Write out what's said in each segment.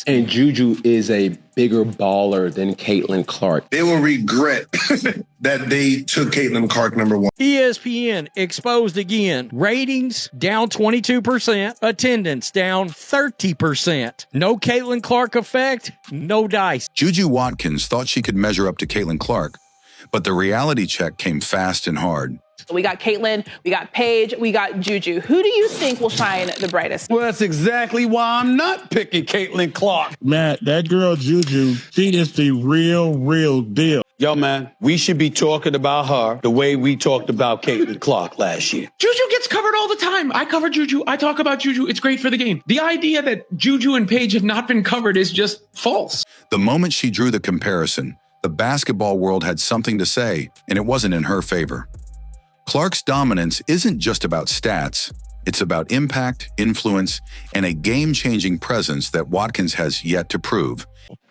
And Juju is a bigger baller than Caitlin Clark. They will regret that they took Caitlin Clark #1. ESPN exposed again. Ratings down 22%. Attendance down 30%. No Caitlin Clark effect, no dice. Juju Watkins thought she could measure up to Caitlin Clark, but the reality check came fast and hard. We got Caitlin, we got Paige, we got Juju. Who do you think will shine the brightest? Well, that's exactly why I'm not picking Caitlin Clark. Matt, that girl Juju, she is the real deal. Yo, man, we should be talking about her the way we talked about Caitlin Clark last year. Juju gets covered all the time. I cover Juju. I talk about Juju. It's great for the game. The idea that Juju and Paige have not been covered is just false. The moment she drew the comparison, the basketball world had something to say, and it wasn't in her favor. Clark's dominance isn't just about stats. It's about impact, influence, and a game-changing presence that Watkins has yet to prove.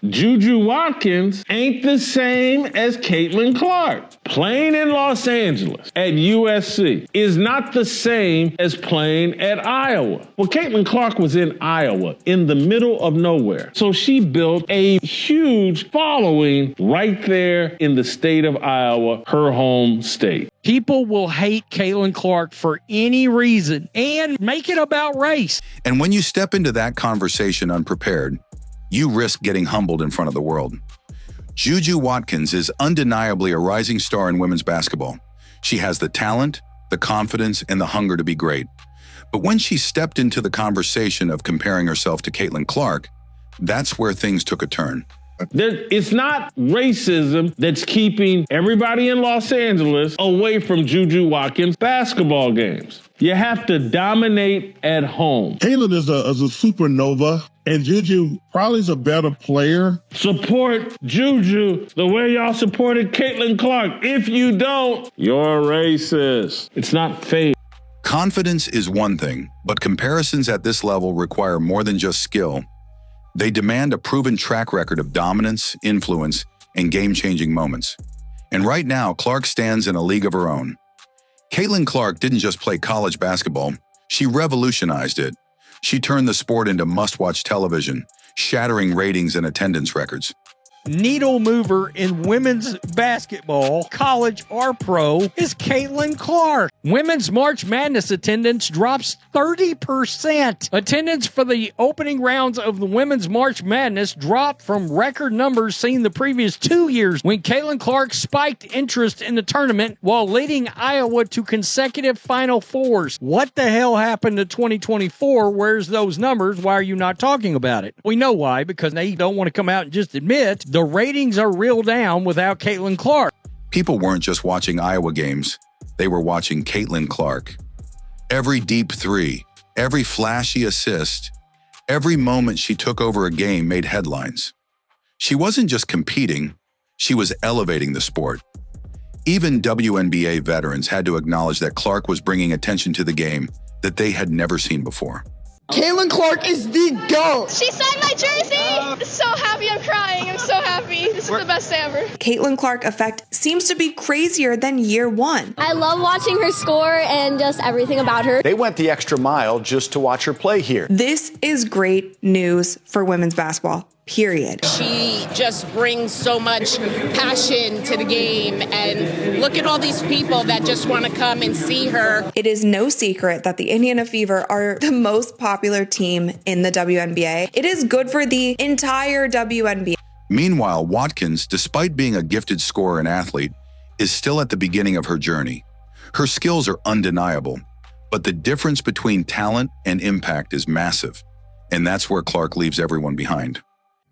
Juju Watkins ain't the same as Caitlin Clark. Playing in Los Angeles at USC is not the same as playing at Iowa. Well, Caitlin Clark was in Iowa, in the middle of nowhere. So she built a huge following right there in the state of Iowa, her home state. People will hate Caitlin Clark for any reason and make it about race. And when you step into that conversation unprepared, you risk getting humbled in front of the world. Juju Watkins is undeniably a rising star in women's basketball. She has the talent, the confidence, and the hunger to be great. But when she stepped into the conversation of comparing herself to Caitlin Clark, that's where things took a turn. It's not racism that's keeping everybody in Los Angeles away from Juju Watkins basketball games. You have to dominate at home. Caitlin is a supernova, and Juju probably is a better player. Support Juju the way y'all supported Caitlin Clark. If you don't, you're racist. It's not fake. Confidence is one thing, but comparisons at this level require more than just skill. They demand a proven track record of dominance, influence, and game-changing moments. And right now, Clark stands in a league of her own. Caitlin Clark didn't just play college basketball, she revolutionized it. She turned the sport into must-watch television, shattering ratings and attendance records. Needle mover in women's basketball, college or pro, is Caitlin Clark. Women's March Madness attendance drops 30%. Attendance for the opening rounds of the Women's March Madness dropped from record numbers seen the previous 2 years when Caitlin Clark spiked interest in the tournament while leading Iowa to consecutive Final Fours. What the hell happened to 2024? Where's those numbers? Why are you not talking about it? We know why, because they don't want to come out and just admit the ratings are real down without Caitlin Clark. People weren't just watching Iowa games. They were watching Caitlin Clark. Every deep three, every flashy assist, every moment she took over a game made headlines. She wasn't just competing, she was elevating the sport. Even WNBA veterans had to acknowledge that Clark was bringing attention to the game that they had never seen before. Caitlin Clark is the GOAT. She signed my jersey. I'm so happy. I'm crying. I'm so happy. This is the best day ever. Caitlin Clark effect seems to be crazier than year one. I love watching her score and just everything about her. They went the extra mile just to watch her play here. This is great news for women's basketball. Period. She just brings so much passion to the game, and look at all these people that just want to come and see her. It is no secret that the Indiana Fever are the most popular team in the WNBA. It is good for the entire WNBA. Meanwhile, Watkins, despite being a gifted scorer and athlete, is still at the beginning of her journey. Her skills are undeniable, but the difference between talent and impact is massive, and that's where Clark leaves everyone behind.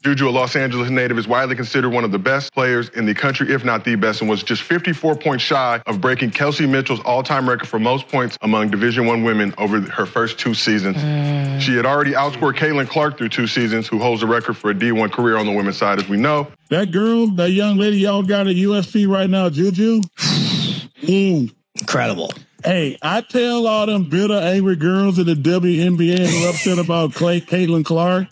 Juju, a Los Angeles native, is widely considered one of the best players in the country, if not the best, and was just 54 points shy of breaking Kelsey Mitchell's all-time record for most points among Division I women over her first 2 seasons. She had already outscored Caitlin Clark through 2 seasons, who holds the record for a D1 career on the women's side, as we know. That girl, that young lady y'all got at USC right now, Juju. Incredible. Hey, I tell all them bitter, angry girls in the WNBA who are upset about Caitlin Clark.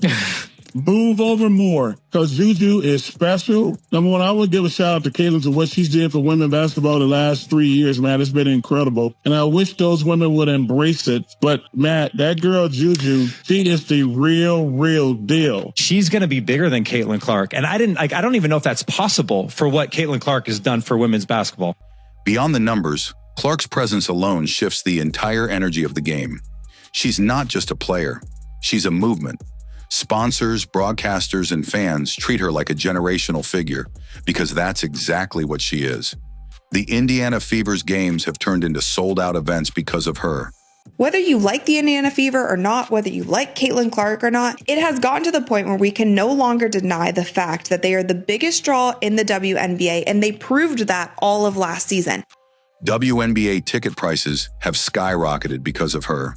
move over more because Juju is special. Number one, I would give a shout out to Caitlin to what she's did for women basketball the last 3 years, man. It's been incredible. And I wish those women would embrace it. But Matt, that girl Juju, she is the real deal. She's going to be bigger than Caitlin Clark. And I don't even know if that's possible for what Caitlin Clark has done for women's basketball. Beyond the numbers, Clark's presence alone shifts the entire energy of the game. She's not just a player. She's a movement. Sponsors, broadcasters, and fans treat her like a generational figure because that's exactly what she is. The Indiana Fever's games have turned into sold-out events because of her. Whether you like the Indiana Fever or not, whether you like Caitlin Clark or not, it has gotten to the point where we can no longer deny the fact that they are the biggest draw in the WNBA, and they proved that all of last season. WNBA ticket prices have skyrocketed because of her.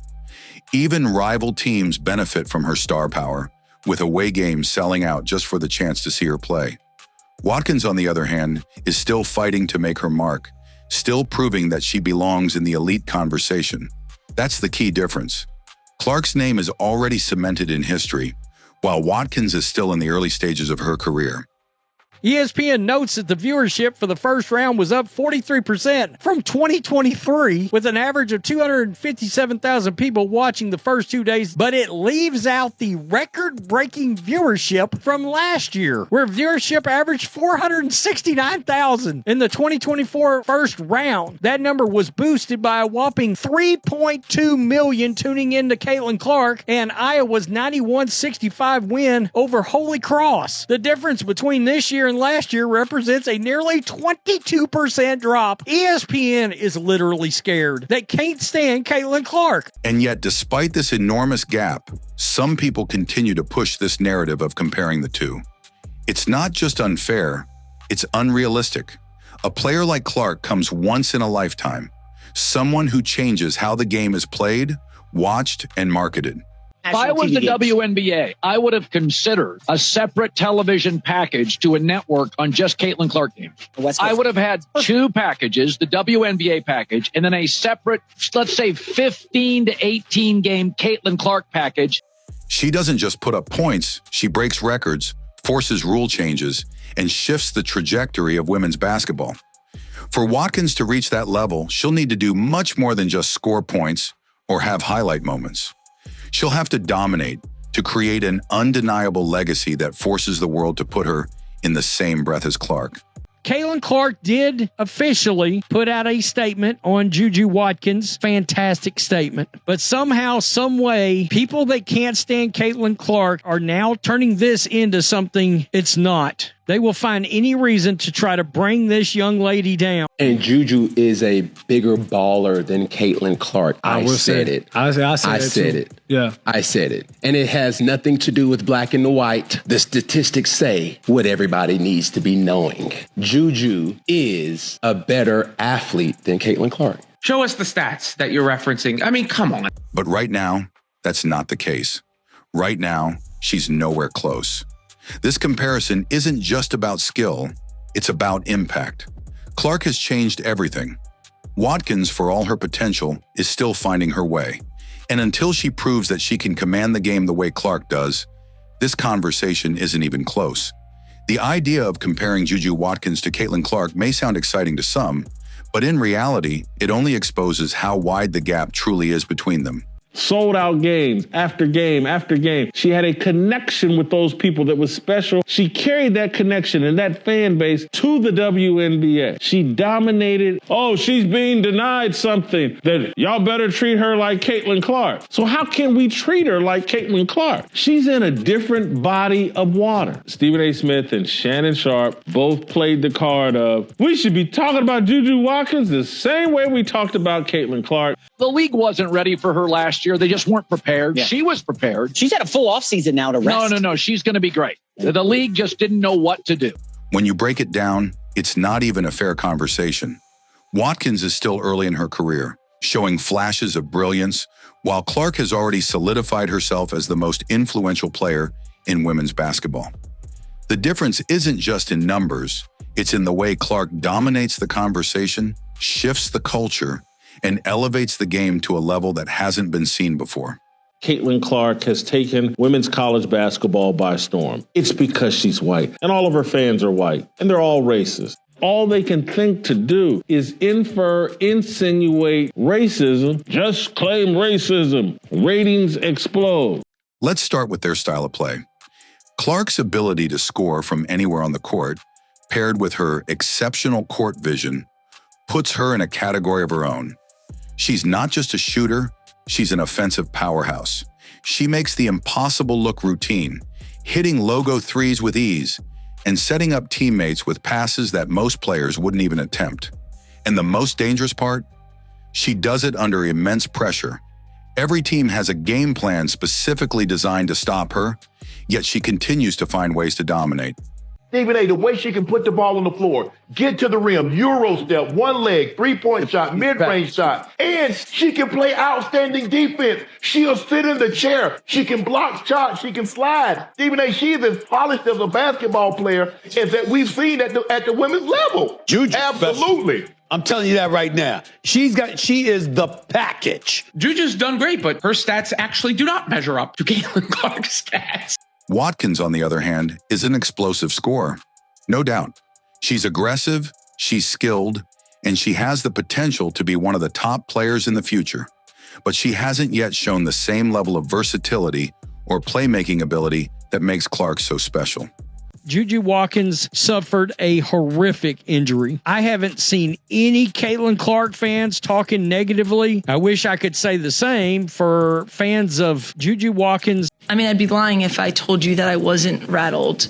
Even rival teams benefit from her star power, with away games selling out just for the chance to see her play. Watkins, on the other hand, is still fighting to make her mark, still proving that she belongs in the elite conversation. That's the key difference. Clark's name is already cemented in history, while Watkins is still in the early stages of her career. ESPN notes that the viewership for the first round was up 43% from 2023, with an average of 257,000 people watching the first 2 days, but it leaves out the record-breaking viewership from last year, where viewership averaged 469,000 in the 2024 first round. That number was boosted by a whopping 3.2 million tuning in to Caitlin Clark and Iowa's 91-65 win over Holy Cross. The difference between this year and last year represents a nearly 22% drop. ESPN is literally scared. They can't stand Caitlin Clark. And yet, despite this enormous gap, some people continue to push this narrative of comparing the two. It's not just unfair, it's unrealistic. A player like Clark comes once in a lifetime, someone who changes how the game is played, watched, and marketed. If I was the WNBA, I would have considered a separate television package to a network on just Caitlin Clark games. I would have had two packages, the WNBA package, and then a separate, let's say, 15 to 18 game Caitlin Clark package. She doesn't just put up points, she breaks records, forces rule changes, and shifts the trajectory of women's basketball. For Watkins to reach that level, she'll need to do much more than just score points or have highlight moments. She'll have to dominate to create an undeniable legacy that forces the world to put her in the same breath as Clark. Caitlin Clark did officially put out a statement on Juju Watkins. Fantastic statement. But somehow, some way, people that can't stand Caitlin Clark are now turning this into something it's not. They will find any reason to try to bring this young lady down. And Juju is a bigger baller than Caitlin Clark. I said it. I said it. Yeah. I said it. And it has nothing to do with black and white. The statistics say what everybody needs to be knowing. Juju is a better athlete than Caitlin Clark. Show us the stats that you're referencing. I mean, come on. But right now, that's not the case. Right now, she's nowhere close. This comparison isn't just about skill, it's about impact. Clark has changed everything. Watkins, for all her potential, is still finding her way. And until she proves that she can command the game the way Clark does, this conversation isn't even close. The idea of comparing Juju Watkins to Caitlin Clark may sound exciting to some, but in reality, it only exposes how wide the gap truly is between them. Sold out games after game after game. She had a connection with those people that was special. She carried that connection and that fan base to the WNBA. She dominated. Oh, she's being denied something. That y'all better treat her like Caitlin Clark. So how can we treat her like Caitlin Clark? She's in a different body of water. Stephen A. Smith and Shannon Sharp both played the card of, we should be talking about Juju Watkins the same way we talked about Caitlin Clark. The league wasn't ready for her last year. They just weren't prepared. Yeah. She was prepared. She's had a full offseason now to rest. No. She's going to be great. The league just didn't know what to do. When you break it down, it's not even a fair conversation. Watkins is still early in her career, showing flashes of brilliance, while Clark has already solidified herself as the most influential player in women's basketball. The difference isn't just in numbers, it's in the way Clark dominates the conversation, shifts the culture, and elevates the game to a level that hasn't been seen before. Caitlin Clark has taken women's college basketball by storm. It's because she's white, and all of her fans are white, and they're all racist. All they can think to do is infer, insinuate racism. Just claim racism. Ratings explode. Let's start with their style of play. Clark's ability to score from anywhere on the court, paired with her exceptional court vision, puts her in a category of her own. She's not just a shooter, she's an offensive powerhouse. She makes the impossible look routine, hitting logo threes with ease, and setting up teammates with passes that most players wouldn't even attempt. And the most dangerous part? She does it under immense pressure. Every team has a game plan specifically designed to stop her, yet she continues to find ways to dominate. Stephen A., the way she can put the ball on the floor, get to the rim, Euro step, one leg, three-point shot, mid-range shot, and she can play outstanding defense. She'll sit in the chair. She can block shots. She can slide. Stephen A., she is as polished as a basketball player as that we've seen at the women's level. Juju, absolutely. I'm telling you that right now. She is the package. Juju's done great, but her stats actually do not measure up to Caitlin Clark's stats. Watkins, on the other hand, is an explosive scorer. No doubt. She's aggressive, she's skilled, and she has the potential to be one of the top players in the future. But she hasn't yet shown the same level of versatility or playmaking ability that makes Clark so special. Juju Watkins suffered a horrific injury. I haven't seen any Caitlin Clark fans talking negatively. I wish I could say the same for fans of Juju Watkins. I mean, I'd be lying if I told you that I wasn't rattled,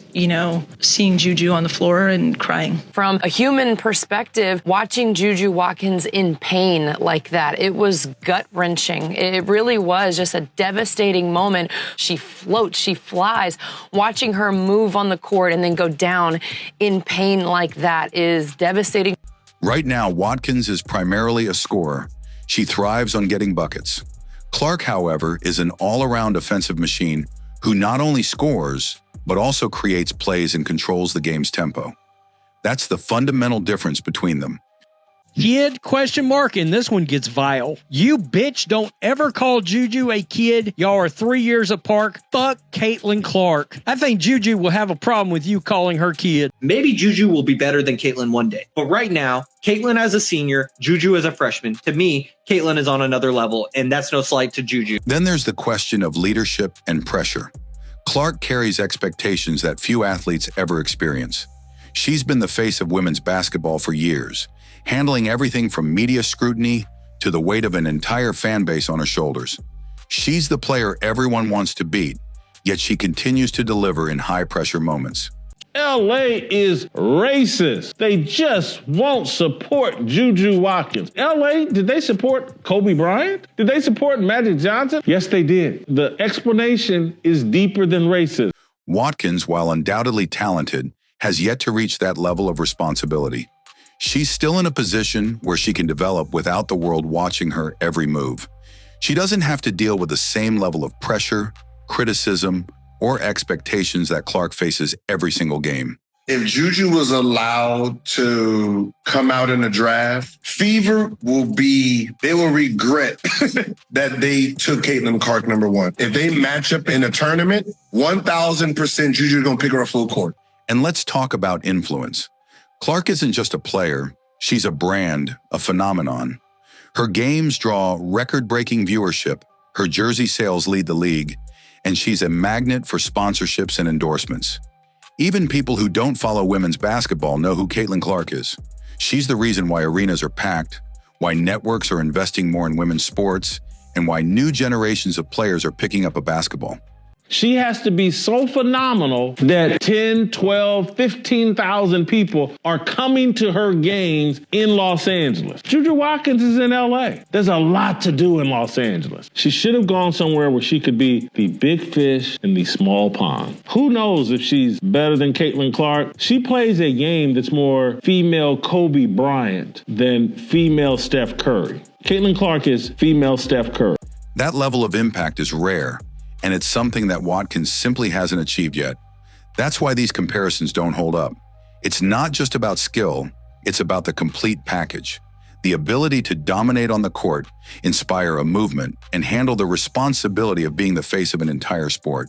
seeing Juju on the floor and crying. From a human perspective, watching Juju Watkins in pain like that, it was gut-wrenching. It really was just a devastating moment. She floats, she flies. Watching her move on the court and then go down in pain like that is devastating. Right now, Watkins is primarily a scorer. She thrives on getting buckets. Clark, however, is an all-around offensive machine who not only scores, but also creates plays and controls the game's tempo. That's the fundamental difference between them. Kid, ? And this one gets vile. You bitch, don't ever call Juju a kid. Y'all are 3 years apart. Fuck Caitlin Clark. I think Juju will have a problem with you calling her kid. Maybe Juju will be better than Caitlin one day. But right now, Caitlin as a senior, Juju as a freshman. To me, Caitlin is on another level, and that's no slight to Juju. Then there's the question of leadership and pressure. Clark carries expectations that few athletes ever experience. She's been the face of women's basketball for years, handling everything from media scrutiny to the weight of an entire fan base on her shoulders. She's the player everyone wants to beat, yet she continues to deliver in high-pressure moments. LA is racist. They just won't support Juju Watkins. LA, did they support Kobe Bryant? Did they support Magic Johnson? Yes, they did. The explanation is deeper than racism. Watkins, while undoubtedly talented, has yet to reach that level of responsibility. She's still in a position where she can develop without the world watching her every move. She doesn't have to deal with the same level of pressure, criticism, or expectations that Clark faces every single game. If Juju was allowed to come out in the draft, Fever they will regret that they took Caitlin Clark number one. If they match up in a tournament, 1,000% Juju's going to pick her up full court. And let's talk about influence. Clark isn't just a player, she's a brand, a phenomenon. Her games draw record-breaking viewership, her jersey sales lead the league, and she's a magnet for sponsorships and endorsements. Even people who don't follow women's basketball know who Caitlin Clark is. She's the reason why arenas are packed, why networks are investing more in women's sports, and why new generations of players are picking up a basketball. She has to be so phenomenal that 10, 12, 15,000 people are coming to her games in Los Angeles. Juju Watkins is in LA. There's a lot to do in Los Angeles. She should have gone somewhere where she could be the big fish in the small pond. Who knows if she's better than Caitlin Clark? She plays a game that's more female Kobe Bryant than female Steph Curry. Caitlin Clark is female Steph Curry. That level of impact is rare, and it's something that Watkins simply hasn't achieved yet. That's why these comparisons don't hold up. It's not just about skill, it's about the complete package. the ability to dominate on the court, inspire a movement, and handle the responsibility of being the face of an entire sport.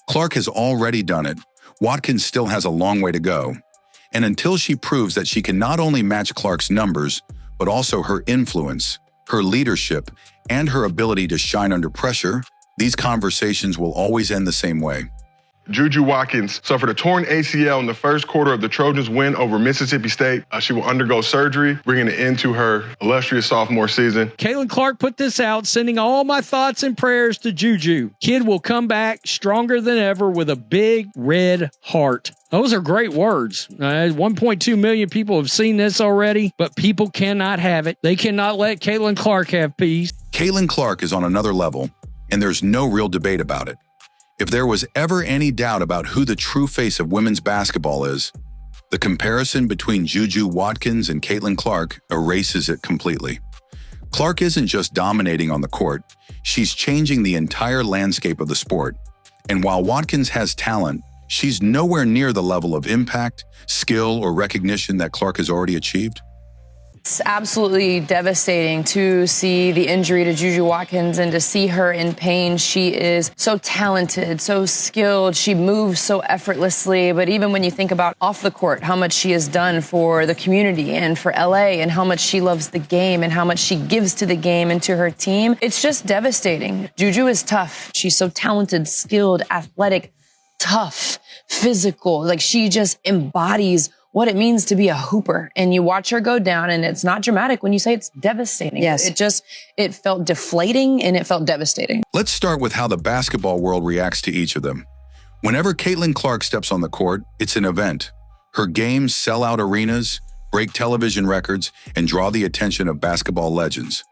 Clark has already done it. Watkins still has a long way to go. And until she proves that she can not only match Clark's numbers, but also her influence, her leadership, and her ability to shine under pressure, these conversations will always end the same way. Juju Watkins suffered a torn ACL in the first quarter of the Trojans' win over Mississippi State. She will undergo surgery, bringing an end to her illustrious sophomore season. Caitlin Clark put this out, sending all my thoughts and prayers to Juju. Kid will come back stronger than ever with a big red heart. Those are great words. 1.2 million people have seen this already, but people cannot have it. They cannot let Caitlin Clark have peace. Caitlin Clark is on another level, and there's no real debate about it. If there was ever any doubt about who the true face of women's basketball is, the comparison between Juju Watkins and Caitlin Clark erases it completely. Clark isn't just dominating on the court, she's changing the entire landscape of the sport. And while Watkins has talent, she's nowhere near the level of impact, skill, or recognition that Clark has already achieved. It's absolutely devastating to see the injury to Juju Watkins and to see her in pain. She is so talented, so skilled. She moves so effortlessly. But even when you think about off the court, how much she has done for the community and for LA and how much she loves the game and how much she gives to the game and to her team, it's just devastating. Juju is tough. She's so talented, skilled, athletic, tough, physical. Like she just embodies what it means to be a hooper. And you watch her go down, and it's not dramatic when you say it's devastating. Yes. It felt deflating and it felt devastating. Let's start with how the basketball world reacts to each of them. Whenever Caitlin Clark steps on the court, it's an event. Her games sell out arenas, break television records, and draw the attention of basketball legends.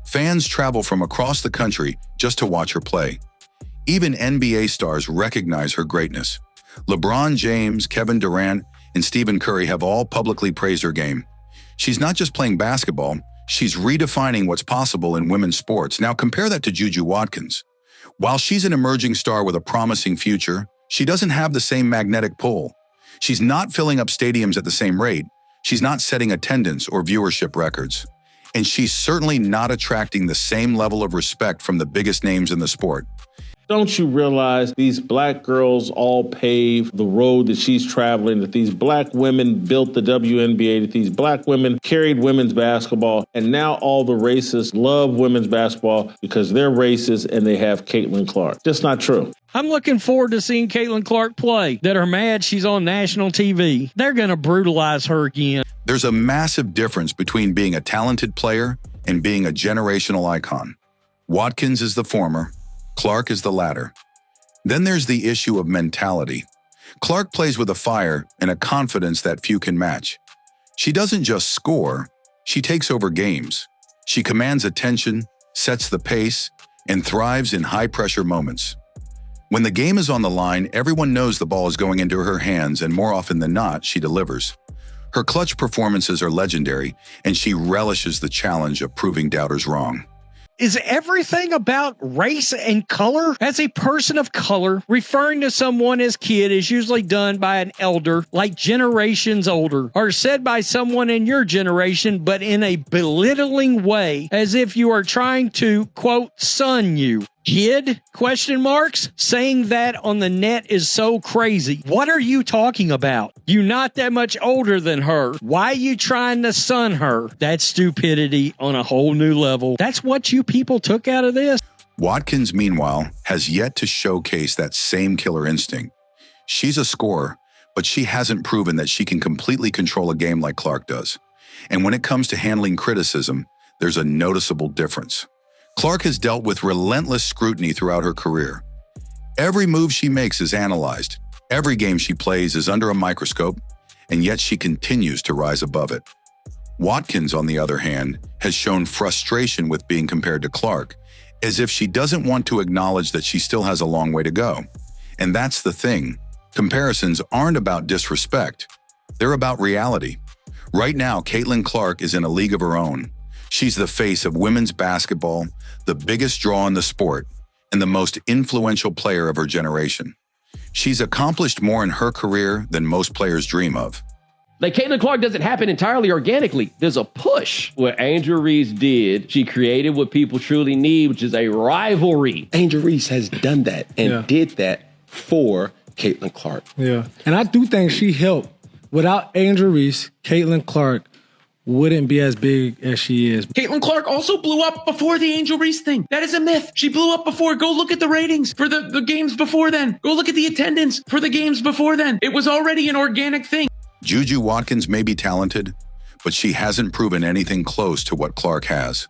Fans travel from across the country just to watch her play. Even NBA stars recognize her greatness. LeBron James, Kevin Durant, and Stephen Curry have all publicly praised her game. She's not just playing basketball, she's redefining what's possible in women's sports. Now compare that to Juju Watkins. While she's an emerging star with a promising future, she doesn't have the same magnetic pull. She's not filling up stadiums at the same rate. She's not setting attendance or viewership records. And she's certainly not attracting the same level of respect from the biggest names in the sport. Don't you realize these black girls all paved the road that she's traveling, that these black women built the WNBA, that these black women carried women's basketball, and now all the racists love women's basketball because they're racist and they have Caitlin Clark. That's not true. I'm looking forward to seeing Caitlin Clark play, that are mad she's on national TV. They're going to brutalize her again. There's a massive difference between being a talented player and being a generational icon. Watkins is the former, Clark is the latter. Then there's the issue of mentality. Clark plays with a fire and a confidence that few can match. She doesn't just score, she takes over games. She commands attention, sets the pace, and thrives in high-pressure moments. When the game is on the line, everyone knows the ball is going into her hands, and more often than not, she delivers. Her clutch performances are legendary, and she relishes the challenge of proving doubters wrong. Is everything about race and color? As a person of color, referring to someone as kid is usually done by an elder, like generations older, or said by someone in your generation, but in a belittling way, as if you are trying to, quote, son you. Kid? Question marks? Saying that on the net is so crazy. What are you talking about? You're not that much older than her. Why are you trying to son her? That's stupidity on a whole new level. That's what you people took out of this. Watkins, meanwhile, has yet to showcase that same killer instinct. She's a scorer, but she hasn't proven that she can completely control a game like Clark does. And when it comes to handling criticism, there's a noticeable difference. Clark has dealt with relentless scrutiny throughout her career. Every move she makes is analyzed. Every game she plays is under a microscope, and yet she continues to rise above it. Watkins, on the other hand, has shown frustration with being compared to Clark, as if she doesn't want to acknowledge that she still has a long way to go. And that's the thing. Comparisons aren't about disrespect. They're about reality. Right now, Caitlin Clark is in a league of her own. She's the face of women's basketball, the biggest draw in the sport, and the most influential player of her generation. She's accomplished more in her career than most players dream of. Like, Caitlin Clark doesn't happen entirely organically. There's a push. What Angel Reese did, she created what people truly need, which is a rivalry. Angel Reese has done that and did that for Caitlin Clark. Yeah. And I do think she helped. Without Angel Reese, Caitlin Clark wouldn't be as big as she is. Caitlin Clark also blew up before the Angel Reese thing. That is a myth. She blew up before. Go look at the ratings for the games before then. Go look at the attendance for the games before then. It was already an organic thing. Juju Watkins may be talented, but she hasn't proven anything close to what Clark has.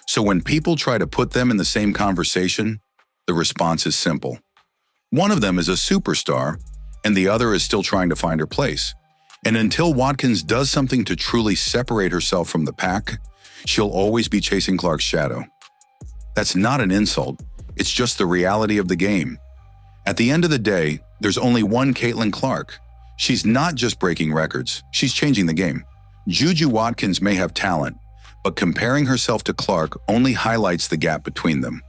So when people try to put them in the same conversation, the response is simple. One of them is a superstar, and the other is still trying to find her place. And until Watkins does something to truly separate herself from the pack, she'll always be chasing Clark's shadow. That's not an insult. It's just the reality of the game. At the end of the day, there's only one Caitlin Clark. She's not just breaking records, she's changing the game. Juju Watkins may have talent, but comparing herself to Clark only highlights the gap between them.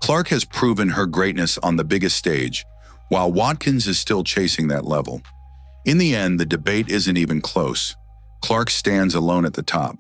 Clark has proven her greatness on the biggest stage, while Watkins is still chasing that level. In the end, the debate isn't even close. Clark stands alone at the top.